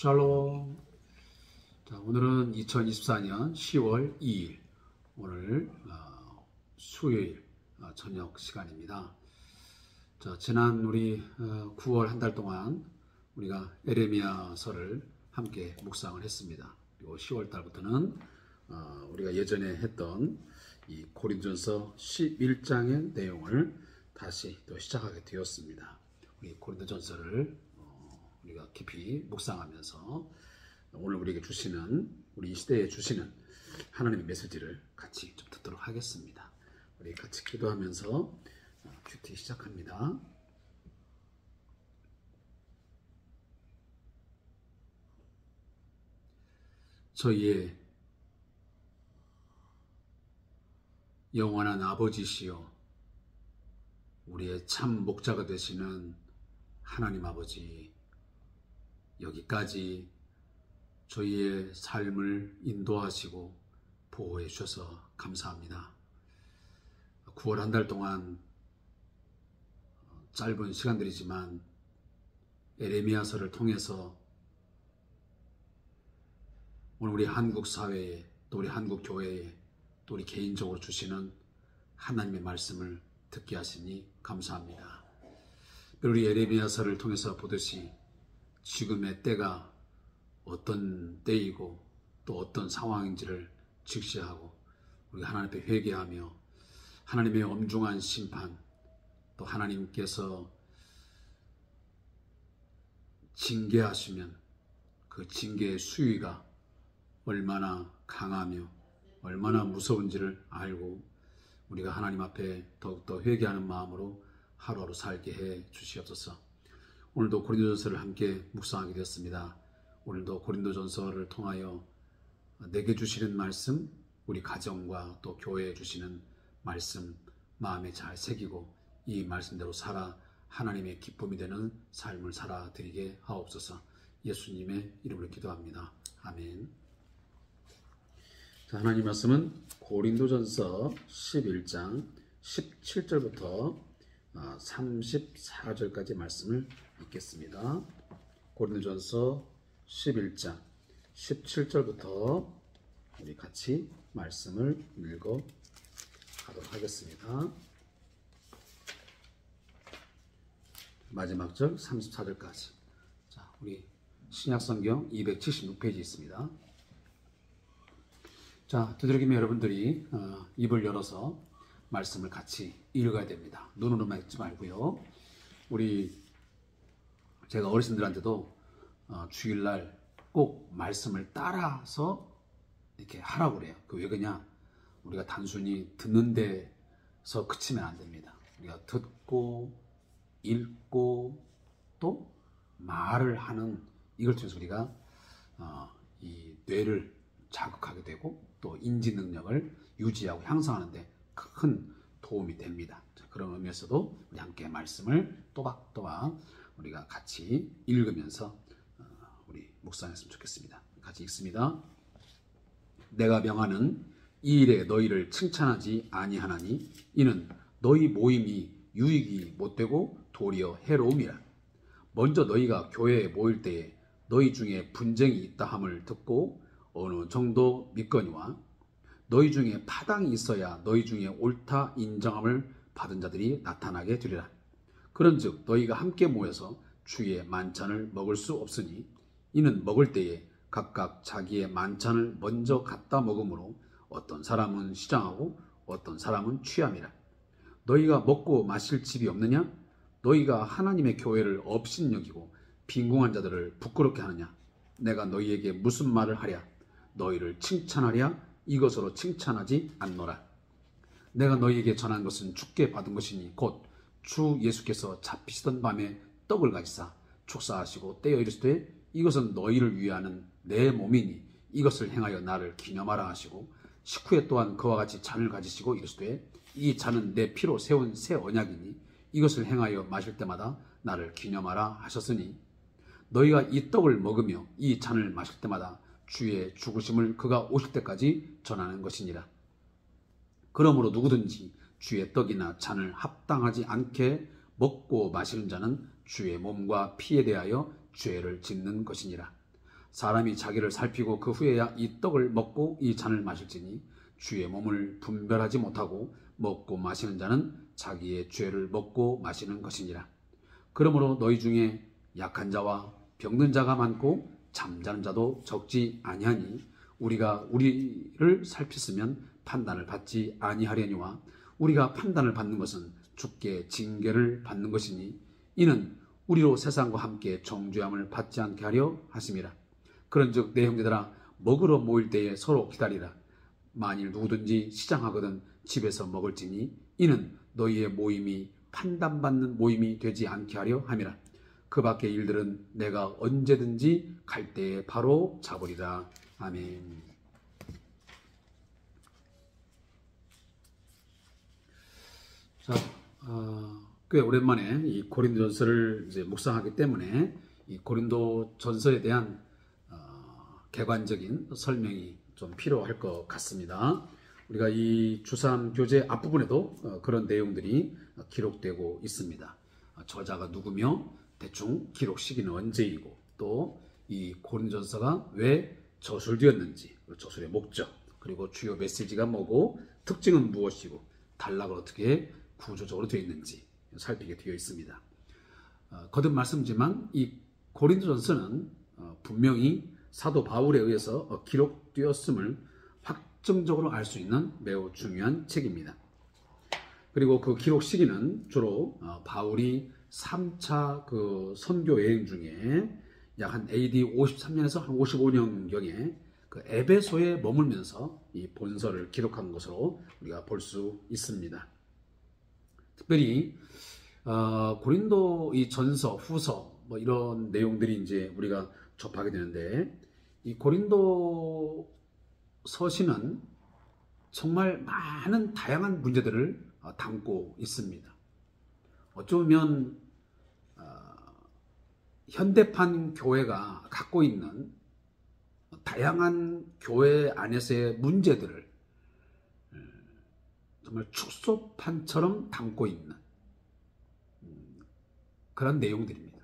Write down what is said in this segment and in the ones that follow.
샬롬. 자, 오늘은 2024년 10월 2일 오늘 수요일 저녁 시간입니다. 자, 지난 우리 9월 한 달 동안 우리가 에레미야서를 함께 묵상을 했습니다. 그리고 10월 달부터는 우리가 예전에 했던 이 고린도전서 11장의 내용을 다시 또 시작하게 되었습니다. 우리 고린도전서를 우리가 깊이 묵상하면서 오늘 우리에게 주시는, 우리 이 시대에 주시는 하나님의 메시지를 같이 좀 듣도록 하겠습니다. 우리 같이 기도하면서 큐티 시작합니다. 저희의 영원한 아버지시여, 우리의 참 목자가 되시는 하나님 아버지, 여기까지 저희의 삶을 인도하시고 보호해 주셔서 감사합니다. 9월 한 달 동안 짧은 시간들이지만 에레미야서를 통해서 오늘 우리 한국 사회에, 또 우리 한국 교회에, 또 우리 개인적으로 주시는 하나님의 말씀을 듣게 하시니 감사합니다. 우리 에레미야서를 통해서 보듯이 지금의 때가 어떤 때이고 또 어떤 상황인지를 직시하고 우리가 하나님 앞에 회개하며 하나님의 엄중한 심판, 또 하나님께서 징계하시면 그 징계의 수위가 얼마나 강하며 얼마나 무서운지를 알고 우리가 하나님 앞에 더욱더 회개하는 마음으로 하루하루 살게 해 주시옵소서. 오늘도 고린도전서를 함께 묵상하게 되었습니다. 오늘도 고린도전서를 통하여 내게 주시는 말씀, 우리 가정과 또 교회에 주시는 말씀 마음에 잘 새기고 이 말씀대로 살아 하나님의 기쁨이 되는 삶을 살아드리게 하옵소서. 예수님의 이름으로 기도합니다. 아멘. 자, 하나님 말씀은 고린도전서 11장 17절부터 34절까지 말씀을 읽겠습니다. 고린도전서 11장 17절부터 우리 같이 말씀을 읽어 가도록 하겠습니다. 마지막 절 34절까지. 자, 우리 신약성경 276페이지 있습니다. 자, 두드러기면 여러분들이 입을 열어서 말씀을 같이 읽어야 됩니다. 눈으로만 읽지 말고요. 제가 어르신들한테도 주일날 꼭 말씀을 따라서 이렇게 하라고 그래요. 왜 그러냐? 우리가 단순히 듣는 데서 그치면 안 됩니다. 우리가 듣고 읽고 또 말을 하는, 이걸 통해서 우리가 이 뇌를 자극하게 되고 또 인지 능력을 유지하고 향상하는 데 큰 도움이 됩니다. 그런 의미에서도 우리 함께 말씀을 또박또박 우리가 같이 읽으면서 우리 묵상했으면 좋겠습니다. 같이 읽습니다. 내가 명하는 이 일에 너희를 칭찬하지 아니하나니 이는 너희 모임이 유익이 못되고 도리어 해로움이라. 먼저 너희가 교회에 모일 때에 너희 중에 분쟁이 있다 함을 듣고 어느 정도 믿거니와 너희 중에 파당이 있어야 너희 중에 옳다 인정함을 받은 자들이 나타나게 되리라. 그런즉 너희가 함께 모여서 주의 만찬을 먹을 수 없으니 이는 먹을 때에 각각 자기의 만찬을 먼저 갖다 먹으므로 어떤 사람은 시장하고 어떤 사람은 취함이라. 너희가 먹고 마실 집이 없느냐? 너희가 하나님의 교회를 업신여기고 빈궁한 자들을 부끄럽게 하느냐? 내가 너희에게 무슨 말을 하랴? 너희를 칭찬하랴? 이것으로 칭찬하지 않노라. 내가 너희에게 전한 것은 주께 받은 것이니 곧 주 예수께서 잡히시던 밤에 떡을 가지사 축사하시고 떼어 이르시되 이것은 너희를 위하는 내 몸이니 이것을 행하여 나를 기념하라 하시고 식후에 또한 그와 같이 잔을 가지시고 이르시되 이 잔은 내 피로 세운 새 언약이니 이것을 행하여 마실 때마다 나를 기념하라 하셨으니 너희가 이 떡을 먹으며 이 잔을 마실 때마다 주의 죽으심을 그가 오실 때까지 전하는 것이니라. 그러므로 누구든지 주의 떡이나 잔을 합당하지 않게 먹고 마시는 자는 주의 몸과 피에 대하여 죄를 짓는 것이니라. 사람이 자기를 살피고 그 후에야 이 떡을 먹고 이 잔을 마실지니 주의 몸을 분별하지 못하고 먹고 마시는 자는 자기의 죄를 먹고 마시는 것이니라. 그러므로 너희 중에 약한 자와 병든 자가 많고 잠자는 자도 적지 아니하니 우리가 우리를 살폈으면 판단을 받지 아니하려니와 우리가 판단을 받는 것은 주께 징계를 받는 것이니 이는 우리로 세상과 함께 정죄함을 받지 않게 하려 하심이라. 그런즉 내 형제들아 먹으러 모일 때에 서로 기다리라. 만일 누구든지 시장하거든 집에서 먹을지니 이는 너희의 모임이 판단받는 모임이 되지 않게 하려 함이라. 그 밖의 일들은 내가 언제든지 갈 때에 바로 잡으리라. 아멘. 자, 꽤 오랜만에 이 고린도전서를 이제 묵상하기 때문에 이 고린도전서에 대한 객관적인 설명이 좀 필요할 것 같습니다. 우리가 이 주3 교재 앞부분에도 그런 내용들이 기록되고 있습니다. 저자가 누구며 대충 기록 시기는 언제이고 또 이 고린도전서가 왜 저술되었는지, 저술의 목적, 그리고 주요 메시지가 뭐고 특징은 무엇이고 단락을 어떻게 구조적으로 되어 있는지 살피게 되어 있습니다. 거듭 말씀지만 이 고린도전서는 분명히 사도 바울에 의해서 기록되었음을 확정적으로 알 수 있는 매우 중요한 책입니다. 그리고 그 기록 시기는 주로 바울이 3차 그 선교 여행 중에 약 한 AD 53년에서 한 55년경에 그 에베소에 머물면서 이 본서를 기록한 것으로 우리가 볼 수 있습니다. 특별히 고린도 이 전서, 후서 뭐 이런 내용들이 이제 우리가 접하게 되는데 이 고린도 서신은 정말 많은 다양한 문제들을 담고 있습니다. 어쩌면 현대판 교회가 갖고 있는 다양한 교회 안에서의 문제들을 정말 축소판처럼 담고 있는 그런 내용들입니다.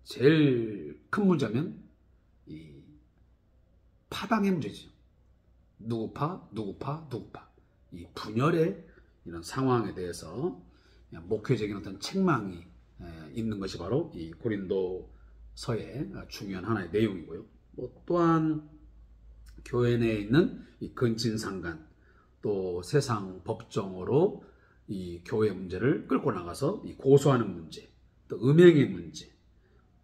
제일 큰 문제는 이 파당의 문제죠. 누구파, 누구파, 누구파. 이 분열의 이런 상황에 대해서 목회적인 어떤 책망이 있는 것이 바로 이 고린도서의 중요한 하나의 내용이고요. 또한 교회 내에 있는 이 근친상간, 또 세상 법정으로 이 교회 문제를 끌고 나가서 이 고소하는 문제, 또 음행의 문제,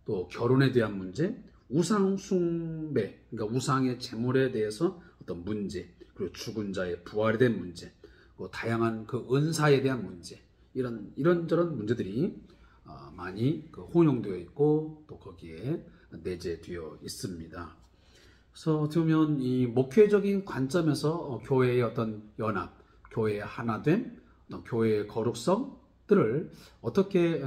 또 결혼에 대한 문제, 우상 숭배, 그러니까 우상의 제물에 대해서 어떤 문제, 그리고 죽은 자의 부활에 대한 문제, 또 다양한 그 은사에 대한 문제, 이런저런 문제들이 많이 혼용되어 있고 또 거기에 내재되어 있습니다. 그래서 어떻게 보면 이 목회적인 관점에서 교회의 어떤 연합, 교회의 하나됨, 교회의 거룩성들을 어떻게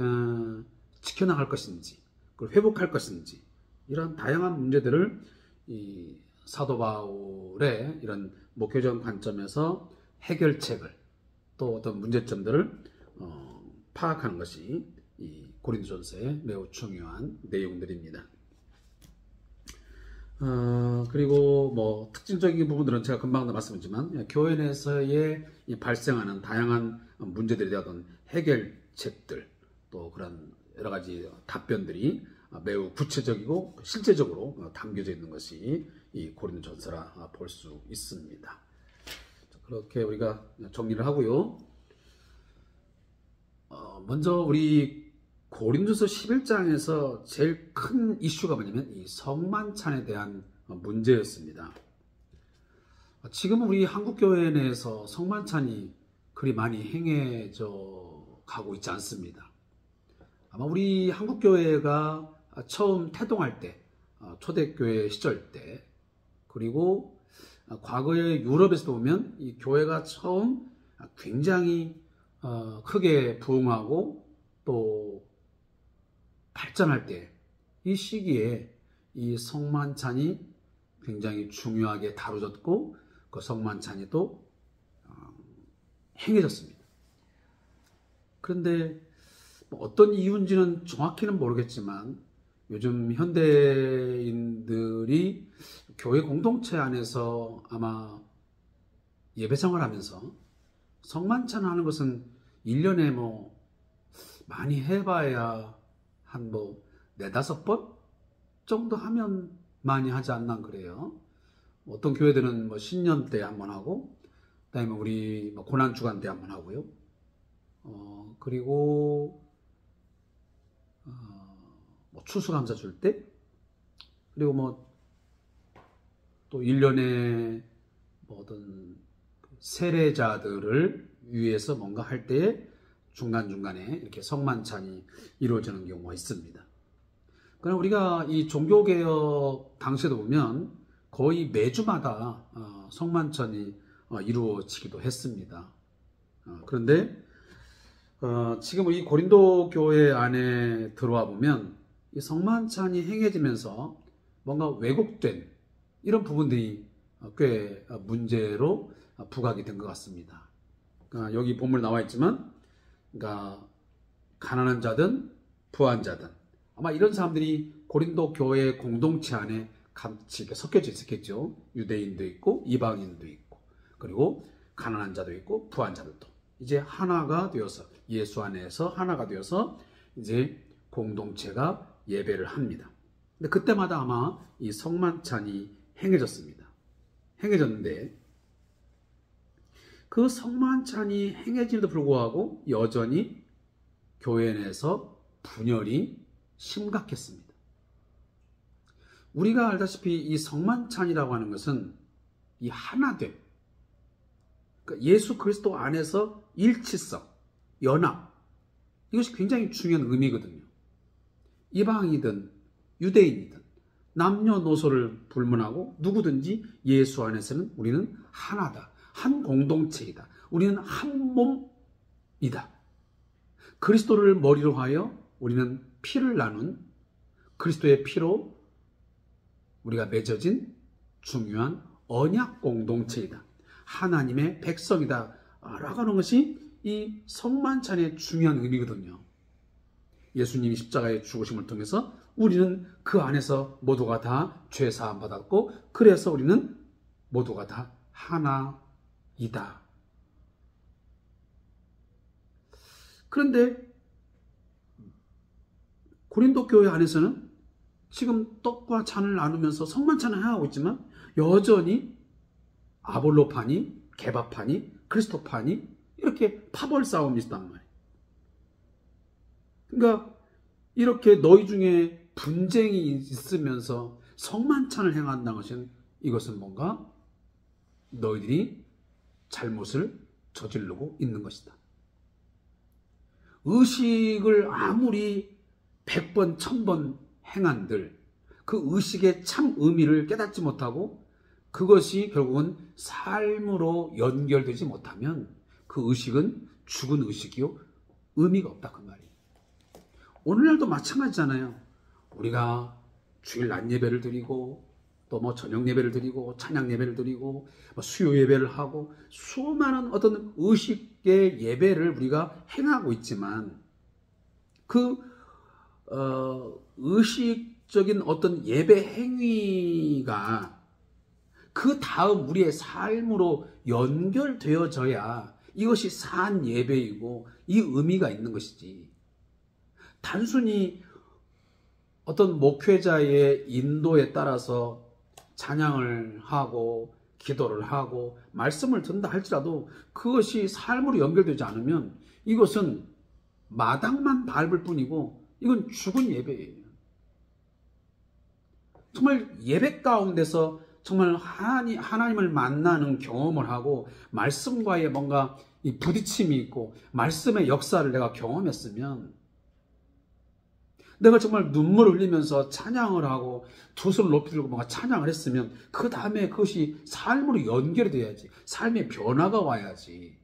지켜나갈 것인지, 그걸 회복할 것인지, 이런 다양한 문제들을 이 사도 바울의 이런 목회적인 관점에서 해결책을 또 어떤 문제점들을 파악하는 것이 이 고린도전서의 매우 중요한 내용들입니다. 그리고 뭐 특징적인 부분들은 제가 금방 말씀드렸지만 교회 내에서의 발생하는 다양한 문제들에 대한 해결책들, 또 그런 여러 가지 답변들이 매우 구체적이고 실제적으로 담겨져 있는 것이 이 고린도전서라 볼 수 있습니다. 그렇게 우리가 정리를 하고요. 먼저 우리 고린도서 11장에서 제일 큰 이슈가 뭐냐면 이 성만찬에 대한 문제였습니다. 지금 우리 한국교회 내에서 성만찬이 그리 많이 행해져 가고 있지 않습니다. 아마 우리 한국교회가 처음 태동할 때, 초대교회 시절 때, 그리고 과거의 유럽에서도 보면 이 교회가 처음 굉장히 크게 부흥하고 또 발전할 때, 이 시기에 이 성만찬이 굉장히 중요하게 다뤄졌고 그 성만찬이 또 행해졌습니다. 그런데 어떤 이유인지는 정확히는 모르겠지만 요즘 현대인들이 교회 공동체 안에서 아마 예배생활 하면서 성만찬 하는 것은 1년에 뭐 많이 해봐야 한 뭐 4-5번 정도 하면 많이 하지 않나 그래요. 어떤 교회들은 뭐 신년 때 한번 하고, 그다음에 우리 뭐 고난주간 때 한번 하고요. 그리고 뭐 추수감사 줄 때, 그리고 뭐 또 1년에 뭐 어떤 세례자들을 위해서 뭔가 할 때에 중간중간에 이렇게 성만찬이 이루어지는 경우가 있습니다. 그럼 우리가 이 종교개혁 당시에도 보면 거의 매주마다 성만찬이 이루어지기도 했습니다. 그런데 지금 이 고린도 교회 안에 들어와 보면 이 성만찬이 행해지면서 뭔가 왜곡된 이런 부분들이 꽤 문제로 부각이 된 것 같습니다. 그러니까 여기 본문에 나와 있지만, 그러니까 가난한 자든 부한 자든 아마 이런 사람들이 고린도 교회 공동체 안에 같이 섞여져 있었겠죠. 유대인도 있고 이방인도 있고, 그리고 가난한 자도 있고 부한 자들도 이제 하나가 되어서, 예수 안에서 하나가 되어서 이제 공동체가 예배를 합니다. 근데 그때마다 아마 이 성만찬이 행해졌습니다. 행해졌는데 그 성만찬이 행해짐에도 불구하고 여전히 교회 내에서 분열이 심각했습니다. 우리가 알다시피 이 성만찬이라고 하는 것은 이 하나됨, 그러니까 예수 그리스도 안에서 일치성, 연합, 이것이 굉장히 중요한 의미거든요. 이방이든 유대인이든 남녀노소를 불문하고 누구든지 예수 안에서는 우리는 하나다. 한 공동체이다. 우리는 한 몸이다. 그리스도를 머리로 하여 우리는 피를 나눈 그리스도의 피로 우리가 맺어진 중요한 언약 공동체이다. 하나님의 백성이다. 라고 하는 것이 이 성만찬의 중요한 의미거든요. 예수님이 십자가의 죽으심을 통해서 우리는 그 안에서 모두가 다 죄 사함 받았고, 그래서 우리는 모두가 다 하나이다. 그런데 고린도 교회 안에서는 지금 떡과 잔을 나누면서 성만찬을 행하고 있지만 여전히 아볼로파니, 게바파니, 그리스도파니 이렇게 파벌 싸움이 있단 말이에요. 그러니까 이렇게 너희 중에 분쟁이 있으면서 성만찬을 행한다는 것은, 이것은 뭔가 너희들이 잘못을 저지르고 있는 것이다. 의식을 아무리 100번, 1000번 행한들 그 의식의 참 의미를 깨닫지 못하고 그것이 결국은 삶으로 연결되지 못하면 그 의식은 죽은 의식이요, 의미가 없다 그 말이에요. 오늘날도 마찬가지잖아요. 우리가 주일 낮 예배를 드리고 또 뭐 저녁 예배를 드리고 찬양 예배를 드리고 뭐 수요 예배를 하고 수많은 어떤 의식의 예배를 우리가 행하고 있지만 그 의식적인 어떤 예배 행위가 그 다음 우리의 삶으로 연결되어져야 이것이 산 예배이고 이 의미가 있는 것이지, 단순히 어떤 목회자의 인도에 따라서 찬양을 하고 기도를 하고 말씀을 듣는다 할지라도 그것이 삶으로 연결되지 않으면 이것은 마당만 밟을 뿐이고 이건 죽은 예배예요. 정말 예배 가운데서 정말 하나님을 만나는 경험을 하고 말씀과의 뭔가 이 부딪힘이 있고 말씀의 역사를 내가 경험했으면, 내가 정말 눈물을 흘리면서 찬양을 하고 두 손을 높이 들고 뭔가 찬양을 했으면 그 다음에 그것이 삶으로 연결이 돼야지, 삶의 변화가 와야지.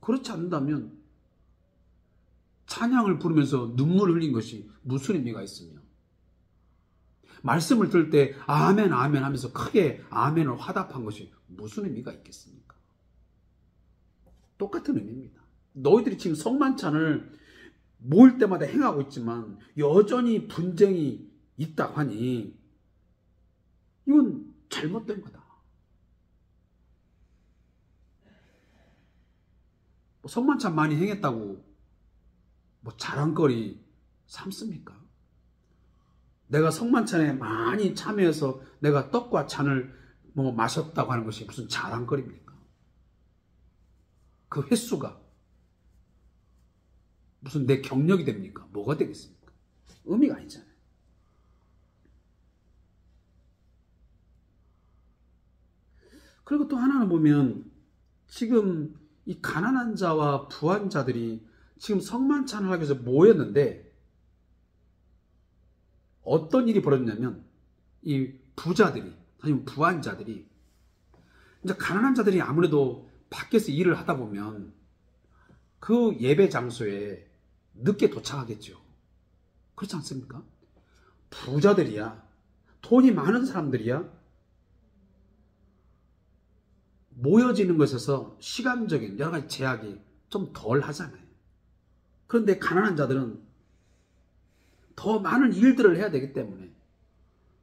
그렇지 않는다면 찬양을 부르면서 눈물을 흘린 것이 무슨 의미가 있으며, 말씀을 들을 때 아멘 아멘 하면서 크게 아멘을 화답한 것이 무슨 의미가 있겠습니까? 똑같은 의미입니다. 너희들이 지금 성만찬을 모일 때마다 행하고 있지만 여전히 분쟁이 있다고 하니 이건 잘못된 거다. 성만찬 많이 행했다고 자랑거리 삼습니까? 내가 성만찬에 많이 참여해서 내가 떡과 잔을 마셨다고 하는 것이 무슨 자랑거리입니까? 그 횟수가 무슨 내 경력이 됩니까? 뭐가 되겠습니까? 의미가 아니잖아요. 그리고 또 하나는 보면 지금 이 가난한 자와 부한 자들이 지금 성만찬을 하기 위해서 모였는데 어떤 일이 벌어졌냐면 이 부자들이 아니면 부한 자들이 이제 가난한 자들이 아무래도 밖에서 일을 하다 보면 그 예배 장소에 늦게 도착하겠죠. 그렇지 않습니까? 부자들이야, 돈이 많은 사람들이야 모여지는 것에서 시간적인 여러 가지 제약이 좀 덜 하잖아요. 그런데 가난한 자들은 더 많은 일들을 해야 되기 때문에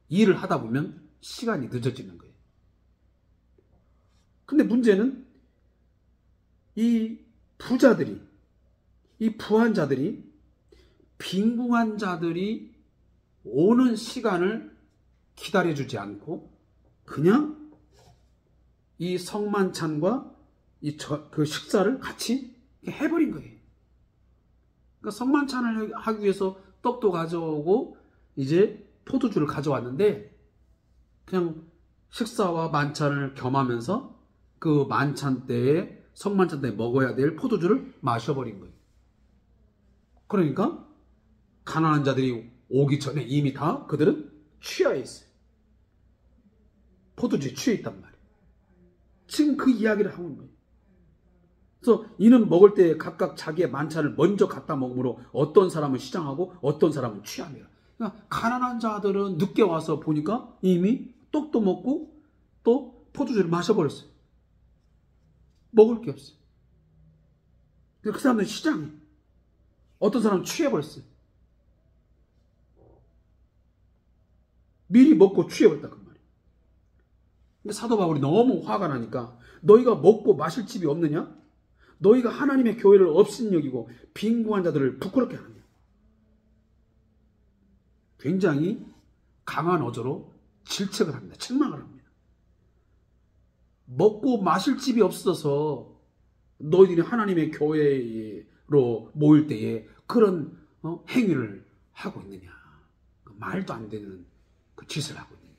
일을 하다 보면 시간이 늦어지는 거예요. 근데 문제는 이 부자들이, 이 부한 자들이 빈궁한 자들이 오는 시간을 기다려주지 않고 그냥 이 성만찬과 그 식사를 같이 해버린 거예요. 그러니까 성만찬을 하기 위해서 떡도 가져오고 이제 포도주를 가져왔는데 그냥 식사와 만찬을 겸하면서 그 만찬 때에 성만찬 때 먹어야 될 포도주를 마셔버린 거예요. 그러니까 가난한 자들이 오기 전에 이미 다 그들은 취해 있어요. 포도주에 취해 있단 말이에요. 지금 그 이야기를 하고 있는 거예요. 그래서 이는 먹을 때 각각 자기의 만찬을 먼저 갖다 먹으므로 어떤 사람은 시장하고 어떤 사람은 취합니다. 그러니까 가난한 자들은 늦게 와서 보니까 이미 떡도 먹고 또 포도주를 마셔버렸어요. 먹을 게 없어요. 그 사람들은 시장해. 어떤 사람은 취해버렸어요. 미리 먹고 취해버렸다 그 말이에요. 근데 사도 바울이 너무 화가 나니까 너희가 먹고 마실 집이 없느냐? 너희가 하나님의 교회를 업신여기고 빈궁한 자들을 부끄럽게 하느냐? 굉장히 강한 어조로 질책을 합니다. 책망을 합니다. 먹고 마실 집이 없어서 너희들이 하나님의 교회로 모일 때에 그런 행위를 하고 있느냐? 말도 안 되는 그 짓을 하고 있느냐?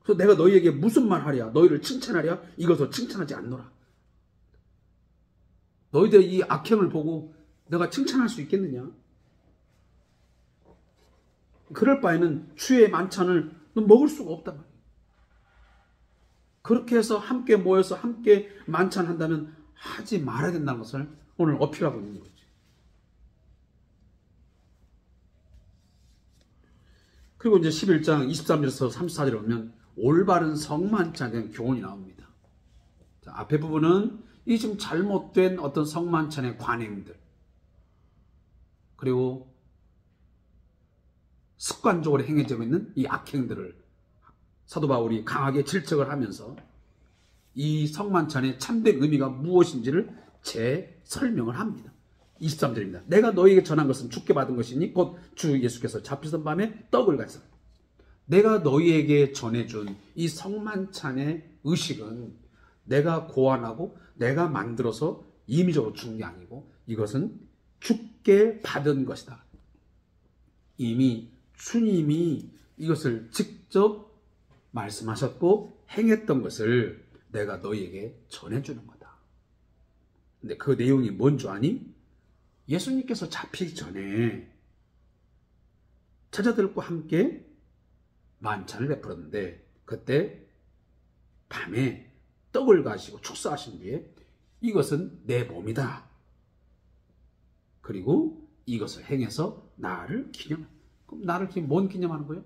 그래서 내가 너희에게 무슨 말 하랴? 너희를 칭찬하랴? 이것을 칭찬하지 않노라. 너희들 이 악행을 보고 내가 칭찬할 수 있겠느냐? 그럴 바에는 주의 만찬을 먹을 수가 없단 말이에요. 그렇게 해서 함께 모여서 함께 만찬한다면 하지 말아야 된다는 것을 오늘 어필하고 있는 거죠. 그리고 이제 11장 23절에서 34절에 보면 올바른 성만찬에 대한 교훈이 나옵니다. 자, 앞에 부분은 이 지금 잘못된 어떤 성만찬의 관행들, 그리고 습관적으로 행해지고 있는 이 악행들을 사도 바울이 강하게 질책을 하면서 이 성만찬의 참된 의미가 무엇인지를 재설명을 합니다. 23절입니다. 내가 너희에게 전한 것은 주께 받은 것이니 곧 주 예수께서 잡히던 밤에 떡을 가지사. 내가 너희에게 전해준 이 성만찬의 의식은 내가 고안하고 내가 만들어서 임의적으로 준 게 아니고 이것은 주께 받은 것이다. 이미 주님이 이것을 직접 말씀하셨고 행했던 것을 내가 너희에게 전해주는 거다. 근데 그 내용이 뭔 줄 아니? 예수님께서 잡히기 전에 제자들과 함께 만찬을 베풀었는데 그때 밤에 떡을 가시고 축사하신 뒤에 이것은 내 몸이다. 그리고 이것을 행해서 나를 기념. 그럼 나를 뭔 기념하는 거예요?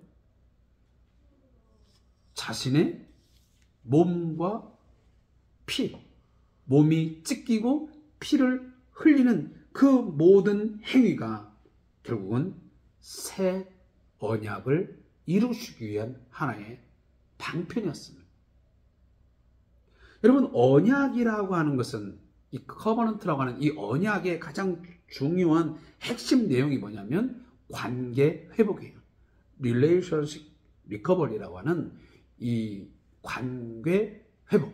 자신의 몸과 피, 몸이 찢기고 피를 흘리는 그 모든 행위가 결국은 새 언약을 이루시기 위한 하나의 방편이었습니다. 여러분, 언약이라고 하는 것은, 이 커버넌트라고 하는 이 언약의 가장 중요한 핵심 내용이 뭐냐면 관계 회복이에요. relationship recovery라고 하는 이 관계 회복.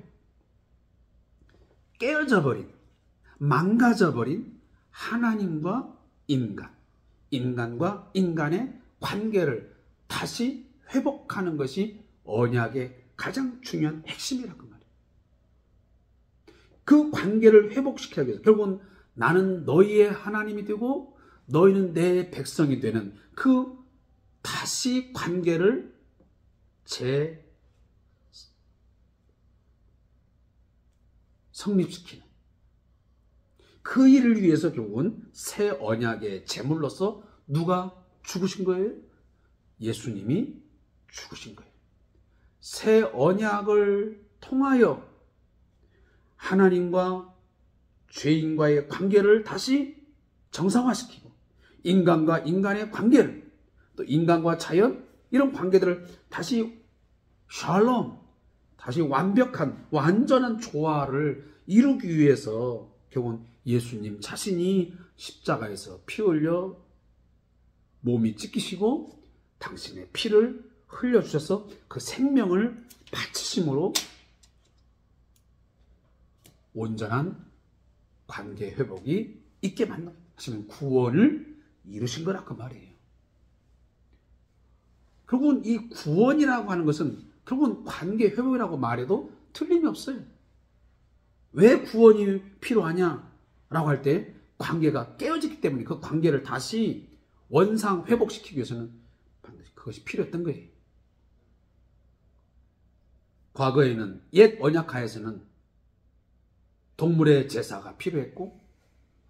깨어져 버린, 망가져 버린 하나님과 인간, 인간과 인간의 관계를 다시 회복하는 것이 언약의 가장 중요한 핵심이라고 말이에요. 그 관계를 회복시키기 위해서 결국은 나는 너희의 하나님이 되고 너희는 내 백성이 되는 그 다시 관계를 성립시키는 그 일을 위해서 결국은 새 언약의 제물로서 누가 죽으신 거예요? 예수님이 죽으신 거예요. 새 언약을 통하여 하나님과 죄인과의 관계를 다시 정상화시키고 인간과 인간의 관계를 또 인간과 자연 이런 관계들을 다시 샬롬, 다시 완벽한 완전한 조화를 이루기 위해서 결국은 예수님 자신이 십자가에서 피 흘려 몸이 찢기시고 당신의 피를 흘려주셔서 그 생명을 바치심으로 온전한 관계 회복이 있게 만드시는 구원을 이루신 거라고 말이에요. 결국은 이 구원이라고 하는 것은 결국은 관계 회복이라고 말해도 틀림이 없어요. 왜 구원이 필요하냐라고 할 때 관계가 깨어졌기 때문에 그 관계를 다시 원상 회복시키기 위해서는 반드시 그것이 필요했던 거예요. 과거에는 옛 언약하에서는 동물의 제사가 필요했고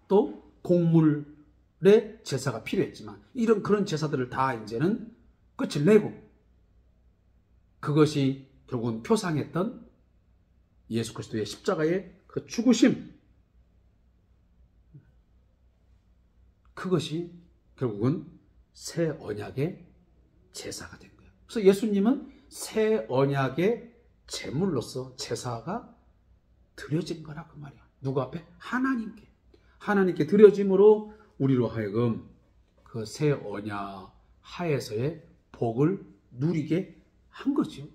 또 곡물의 제사가 필요했지만 이런 그런 제사들을 다 이제는 끝을 내고 그것이 결국은 표상했던 예수 그리스도의 십자가의 그 죽으심, 그것이 결국은 새 언약의 제사가 된 거예요. 그래서 예수님은 새 언약의 제물로서 제사가 드려진 거라 그 말이야. 누구 앞에? 하나님께 드려짐으로 우리로 하여금 그 새 언약 하에서의 복을 누리게 한 거죠.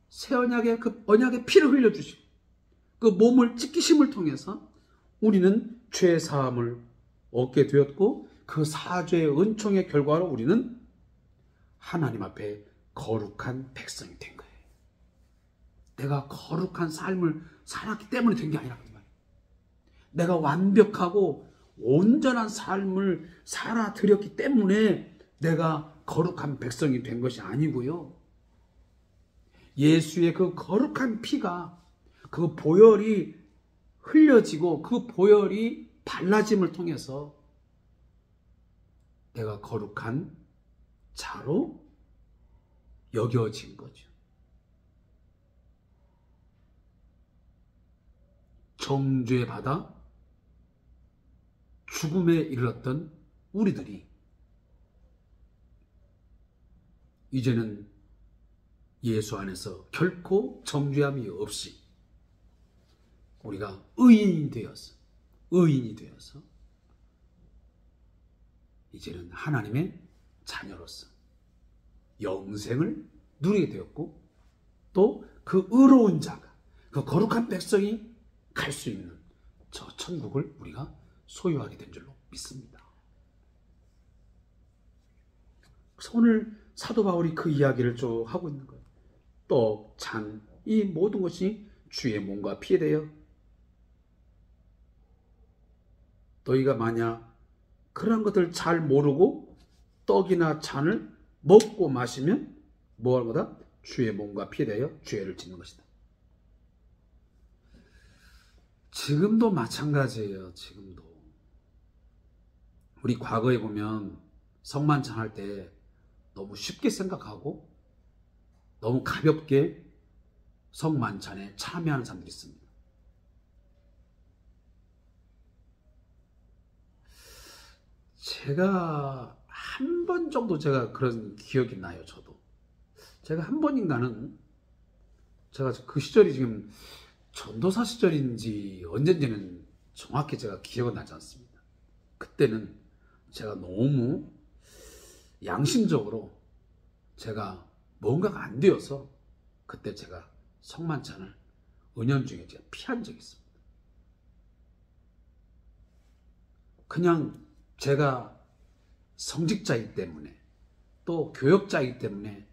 새 언약의 그 언약의 피를 흘려주시고 그 몸을 찢기심을 통해서 우리는 죄 사함을 얻게 되었고 그 사죄의 은총의 결과로 우리는 하나님 앞에 거룩한 백성이 된 거예요. 내가 거룩한 삶을 살았기 때문에 된 게 아니라 그 말이에요. 내가 완벽하고 온전한 삶을 살아드렸기 때문에 내가 거룩한 백성이 된 것이 아니고요. 예수의 그 거룩한 피가 그 보혈이 흘려지고 그 보혈이 발라짐을 통해서 내가 거룩한 자로 여겨진 거죠. 정죄 받아 죽음에 이르렀던 우리들이 이제는 예수 안에서 결코 정죄함이 없이 우리가 의인이 되어서 이제는 하나님의 자녀로서 영생을 누리게 되었고 또 그 의로운 자가 그 거룩한 백성이 갈 수 있는 저 천국을 우리가 소유하게 된 줄로 믿습니다. 그래서 오늘 사도 바울이 그 이야기를 쭉 하고 있는 거예요. 떡, 잔, 이 모든 것이 주의 몸과 피에 대하여 너희가 만약 그런 것들 잘 모르고 떡이나 잔을 먹고 마시면 뭐 하는 거다? 주의 몸과 피에 대하여 죄를 짓는 것이다. 지금도 마찬가지예요. 지금도 우리 과거에 보면 성만찬 할 때 너무 쉽게 생각하고 너무 가볍게 성만찬에 참여하는 사람들이 있습니다. 제가 한 번 정도 제가 그런 기억이 나요. 저도 제가 한 번인가는 제가 그 시절이 지금 전도사 시절인지 언젠지는 정확히 제가 기억은 나지 않습니다. 그때는 제가 너무 양심적으로 제가 뭔가가 안 되어서 그때 제가 성만찬을 은연중에 제가 피한 적이 있습니다. 그냥 제가 성직자이기 때문에 또 교역자이기 때문에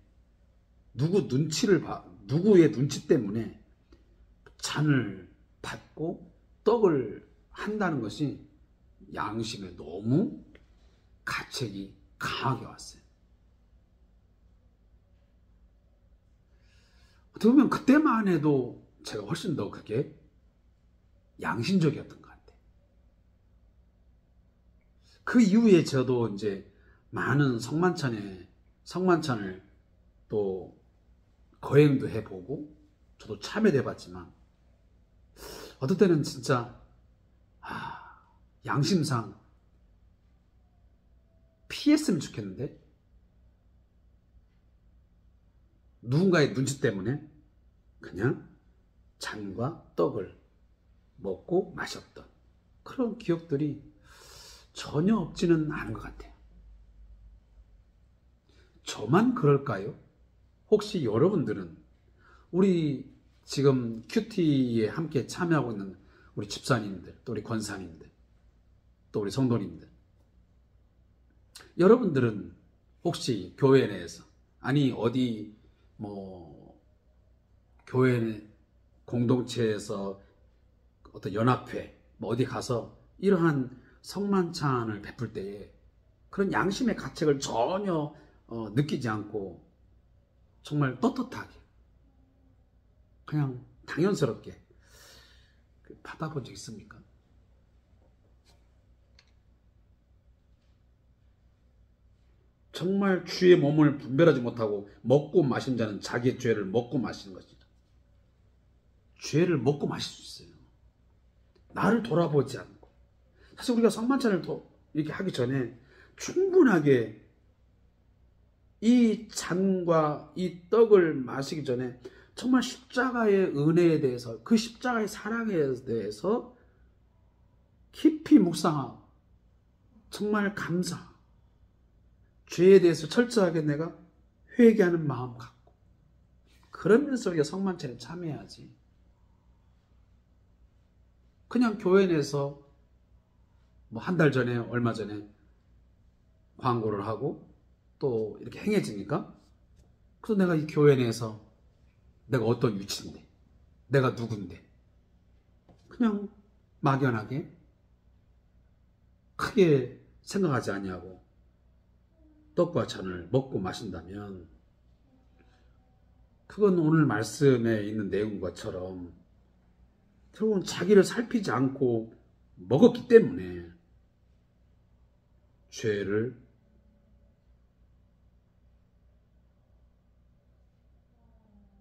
누구의 눈치 때문에 잔을 받고 떡을 한다는 것이 양심에 너무 가책이 강하게 왔어요. 어떻게 보면 그때만 해도 제가 훨씬 더 그게 양심적이었던 것 같아요. 그 이후에 저도 이제 많은 성만찬을 또 거행도 해보고 저도 참여도 해봤지만 어떨 때는 진짜 양심상 피했으면 좋겠는데 누군가의 눈치 때문에 그냥 잔과 떡을 먹고 마셨던 그런 기억들이 전혀 없지는 않은 것 같아요. 저만 그럴까요? 혹시 여러분들은 우리 지금 큐티에 함께 참여하고 있는 우리 집사님들, 또 우리 권사님들, 또 우리 성도님들, 여러분들은 혹시 교회 내에서 아니 어디 교회 공동체에서 어떤 연합회 어디 가서 이러한 성만찬을 베풀 때에 그런 양심의 가책을 전혀 느끼지 않고 정말 떳떳하게 그냥 당연스럽게 받아본 적 있습니까? 정말 주의 몸을 분별하지 못하고 먹고 마신 자는 자기의 죄를 먹고 마시는 것이다. 죄를 먹고 마실 수 있어요. 나를 돌아보지 않고. 사실 우리가 성만찬을 이렇게 하기 전에 충분하게 이 잔과 이 떡을 마시기 전에 정말 십자가의 은혜에 대해서 그 십자가의 사랑에 대해서 깊이 묵상하고 정말 감사하고 죄에 대해서 철저하게 내가 회개하는 마음 갖고 그러면서 우리가 성만찬에 참여해야지. 그냥 교회 내에서 한 달 전에 얼마 전에 광고를 하고 또 이렇게 행해지니까 그래서 내가 이 교회 내에서 내가 어떤 위치인데 내가 누군데 그냥 막연하게 크게 생각하지 아니하고 떡과 잔을 먹고 마신다면 그건 오늘 말씀에 있는 내용과처럼 결국은 자기를 살피지 않고 먹었기 때문에 죄를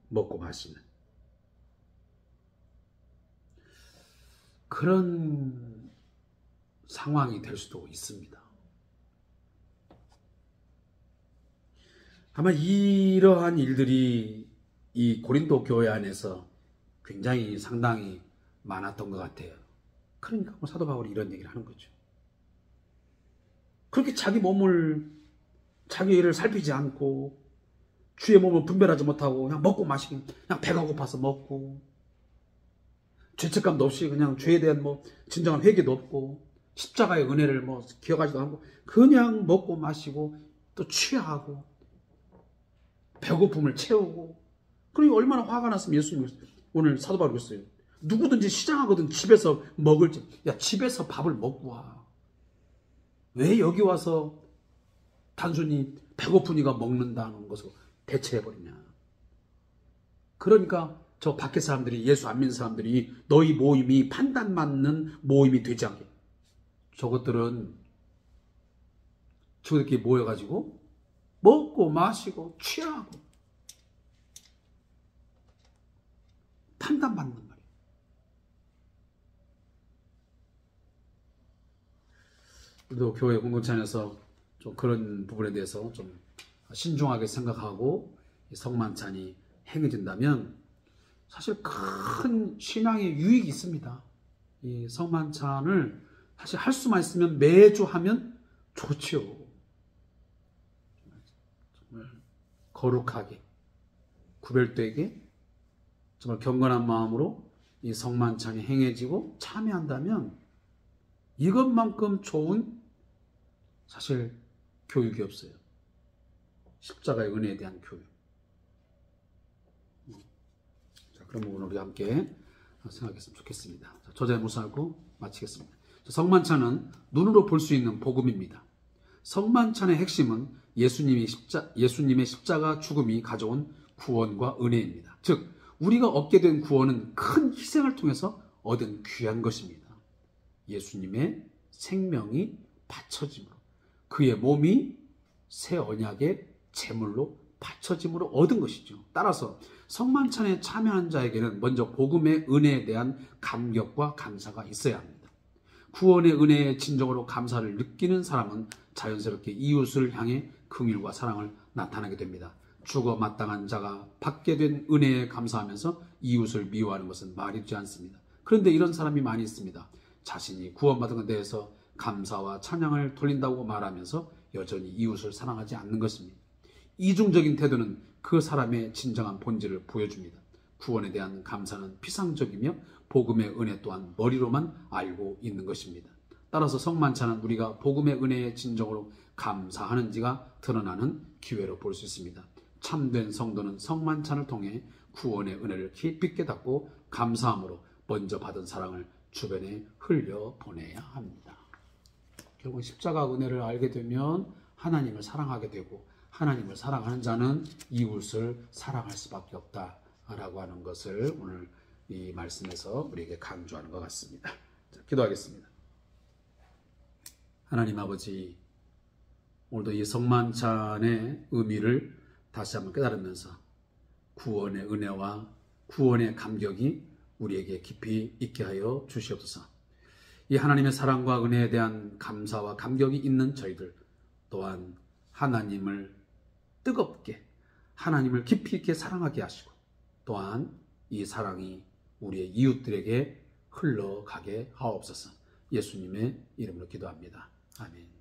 먹고 마시는 그런 상황이 될 수도 있습니다. 아마 이러한 일들이 이 고린도 교회 안에서 굉장히 상당히 많았던 것 같아요. 그러니까 사도 바울이 이런 얘기를 하는 거죠. 그렇게 자기 일을 살피지 않고 주의 몸을 분별하지 못하고 그냥 먹고 마시고 그냥 배가 고파서 먹고 죄책감도 없이 그냥 죄에 대한 진정한 회개도 없고 십자가의 은혜를 기억하지도 않고 그냥 먹고 마시고 또 취하고 배고픔을 채우고 그러니 얼마나 화가 났으면 예수님이 오늘 사도 바울이 그랬어요. 누구든지 시장하거든 집에서 먹을지 야 집에서 밥을 먹고 와. 왜 여기 와서 단순히 배고프니까 먹는다는 것으로 대체해버리냐. 그러니까 저 밖에 사람들이 예수 안 믿는 사람들이 너희 모임이 판단 맞는 모임이 되지 않게 저것들끼리 모여가지고 먹고 마시고 취하고 판단받는 말이에요. 우리도 교회 공동체 안에서 좀 그런 부분에 대해서 좀 신중하게 생각하고 성만찬이 행해진다면 사실 큰 신앙의 유익이 있습니다. 이 성만찬을 사실 할 수만 있으면 매주 하면 좋지요. 정말 거룩하게 구별되게 정말 경건한 마음으로 이 성만찬이 행해지고 참여한다면 이것만큼 좋은 사실 교육이 없어요. 십자가의 은혜에 대한 교육. 자, 그럼 오늘 우리 함께 생각했으면 좋겠습니다. 저자의 묵상하고 마치겠습니다. 성만찬은 눈으로 볼 수 있는 복음입니다. 성만찬의 핵심은 예수님의 십자가 죽음이 가져온 구원과 은혜입니다. 즉 우리가 얻게 된 구원은 큰 희생을 통해서 얻은 귀한 것입니다. 예수님의 생명이 바쳐짐으로 그의 몸이 새 언약의 제물로 바쳐짐으로 얻은 것이죠. 따라서 성만찬에 참여한 자에게는 먼저 복음의 은혜에 대한 감격과 감사가 있어야 합니다. 구원의 은혜에 진정으로 감사를 느끼는 사람은 자연스럽게 이웃을 향해 긍휼과 사랑을 나타나게 됩니다. 죽어 마땅한 자가 받게 된 은혜에 감사하면서 이웃을 미워하는 것은 말이 되지 않습니다. 그런데 이런 사람이 많이 있습니다. 자신이 구원받은 것에 대해서 감사와 찬양을 돌린다고 말하면서 여전히 이웃을 사랑하지 않는 것입니다. 이중적인 태도는 그 사람의 진정한 본질을 보여줍니다. 구원에 대한 감사는 피상적이며 복음의 은혜 또한 머리로만 알고 있는 것입니다. 따라서 성만찬은 우리가 복음의 은혜에 진정으로 감사하는지가 드러나는 기회로 볼 수 있습니다. 참된 성도는 성만찬을 통해 구원의 은혜를 깊이 깨닫고 감사함으로 먼저 받은 사랑을 주변에 흘려보내야 합니다. 결국 십자가 은혜를 알게 되면 하나님을 사랑하게 되고 하나님을 사랑하는 자는 이웃을 사랑할 수밖에 없다라고 하는 것을 오늘 이 말씀에서 우리에게 강조하는 것 같습니다. 자, 기도하겠습니다. 하나님 아버지, 오늘도 이 성만찬의 의미를 다시 한번 깨달으면서 구원의 은혜와 구원의 감격이 우리에게 깊이 있게 하여 주시옵소서. 이 하나님의 사랑과 은혜에 대한 감사와 감격이 있는 저희들 또한 하나님을 뜨겁게 하나님을 깊이 있게 사랑하게 하시고 또한 이 사랑이 우리의 이웃들에게 흘러가게 하옵소서. 예수님의 이름으로 기도합니다. 아멘.